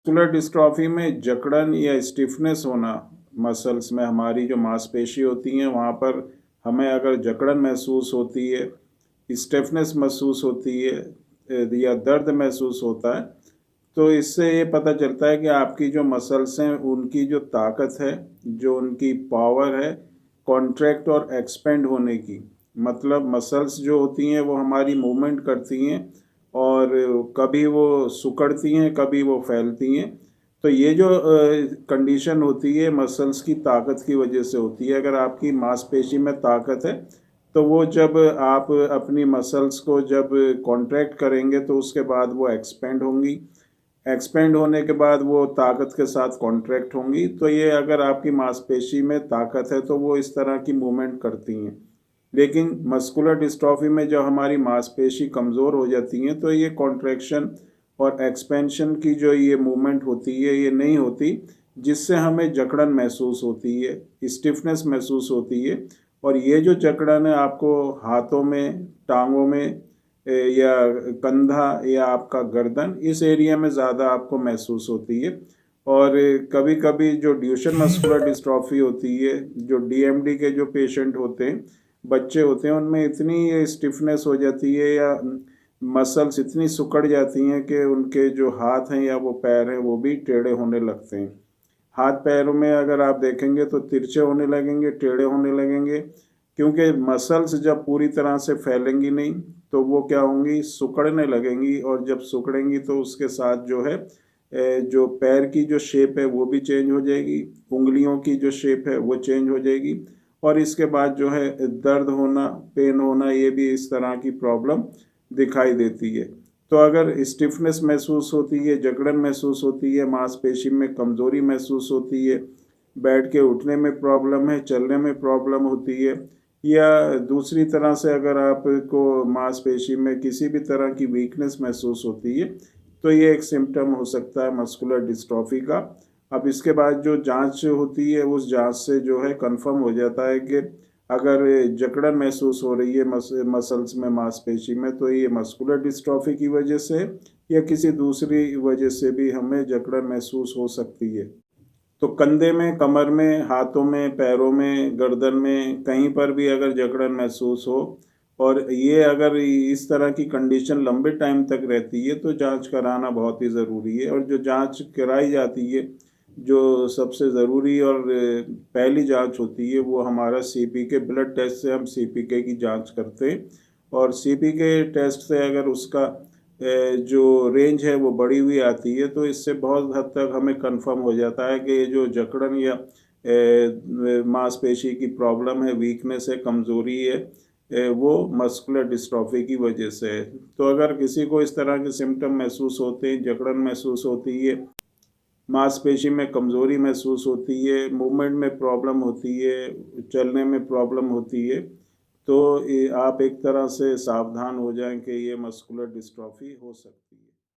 Muscular dystrophy में जकड़न या स्टिफनेस होना मसल्स में, हमारी जो मांसपेशी होती हैं वहाँ पर हमें अगर जकड़न महसूस होती है, स्टिफनेस महसूस होती है या दर्द महसूस होता है, तो इससे ये पता चलता है कि आपकी जो मसल्स हैं उनकी जो ताकत है, जो उनकी पावर है कॉन्ट्रैक्ट और एक्सपेंड होने की, मतलब मसल्स जो होती हैं वो हमारी मूवमेंट करती हैं और कभी वो सिकुड़ती हैं, कभी वो फैलती हैं। तो ये जो कंडीशन होती है मसल्स की ताकत की वजह से होती है। अगर आपकी मांसपेशी में ताकत है तो वो जब आप अपनी मसल्स को जब कॉन्ट्रैक्ट करेंगे तो उसके बाद वो एक्सपेंड होंगी, एक्सपेंड होने के बाद वो ताकत के साथ कॉन्ट्रैक्ट होंगी। तो ये अगर आपकी मांसपेशी में ताकत है तो वो इस तरह की मूवमेंट करती हैं। लेकिन मस्कुलर डिस्ट्रॉफी में जब हमारी मांसपेशी कमज़ोर हो जाती हैं तो ये कॉन्ट्रैक्शन और एक्सपेंशन की जो ये मूवमेंट होती है ये नहीं होती, जिससे हमें जकड़न महसूस होती है, स्टिफनेस महसूस होती है। और ये जो जकड़न है आपको हाथों में, टांगों में या कंधा या आपका गर्दन, इस एरिया में ज़्यादा आपको महसूस होती है। और कभी कभी जो ड्यूशेन मस्कुलर डिस्ट्रॉफी होती है, जो डीएमडी के जो पेशेंट होते हैं, बच्चे होते हैं, उनमें इतनी स्टिफनेस हो जाती है या मसल्स इतनी सिकुड़ जाती हैं कि उनके जो हाथ हैं या वो पैर हैं वो भी टेढ़े होने लगते हैं। हाथ पैरों में अगर आप देखेंगे तो तिरछे होने लगेंगे, टेढ़े होने लगेंगे, क्योंकि मसल्स जब पूरी तरह से फैलेंगी नहीं तो वो क्या होंगी, सिकुड़ने लगेंगी। और जब सिकुड़ेंगी तो उसके साथ जो है जो पैर की जो शेप है वो भी चेंज हो जाएगी, उंगलियों की जो शेप है वो चेंज हो जाएगी। और इसके बाद जो है दर्द होना, पेन होना, ये भी इस तरह की प्रॉब्लम दिखाई देती है। तो अगर स्टिफनेस महसूस होती है, जकड़न महसूस होती है, मांसपेशी में कमज़ोरी महसूस होती है, बैठ के उठने में प्रॉब्लम है, चलने में प्रॉब्लम होती है, या दूसरी तरह से अगर आपको मांसपेशी में किसी भी तरह की वीकनेस महसूस होती है तो ये एक सिम्टम हो सकता है मस्कुलर डिस्ट्रॉफी का। अब इसके बाद जो जांच होती है उस जांच से जो है कंफर्म हो जाता है कि अगर जकड़न महसूस हो रही है मसल्स में, मांसपेशी में, तो ये मस्कुलर डिस्ट्रॉफी की वजह से या किसी दूसरी वजह से भी हमें जकड़न महसूस हो सकती है। तो कंधे में, कमर में, हाथों में, पैरों में, गर्दन में, कहीं पर भी अगर जकड़न महसूस हो और ये अगर इस तरह की कंडीशन लंबे टाइम तक रहती है तो जांच कराना बहुत ही ज़रूरी है। और जो जांच कराई जाती है, जो सबसे ज़रूरी और पहली जांच होती है, वो हमारा सीपीके ब्लड टेस्ट से हम सीपीके की जांच करते हैं। और सीपीके टेस्ट से अगर उसका जो रेंज है वो बढ़ी हुई आती है तो इससे बहुत हद तक हमें कंफर्म हो जाता है कि ये जो जकड़न या मांसपेशी की प्रॉब्लम है, वीकनेस है, कमज़ोरी है, वो मस्कुलर डिस्ट्रॉफी की वजह से है। तो अगर किसी को इस तरह के सिम्टम महसूस होते हैं, जकड़न महसूस होती है, मांसपेशी में कमज़ोरी महसूस होती है, मूवमेंट में प्रॉब्लम होती है, चलने में प्रॉब्लम होती है, तो आप एक तरह से सावधान हो जाएं कि ये मस्कुलर डिस्ट्रॉफी हो सकती है।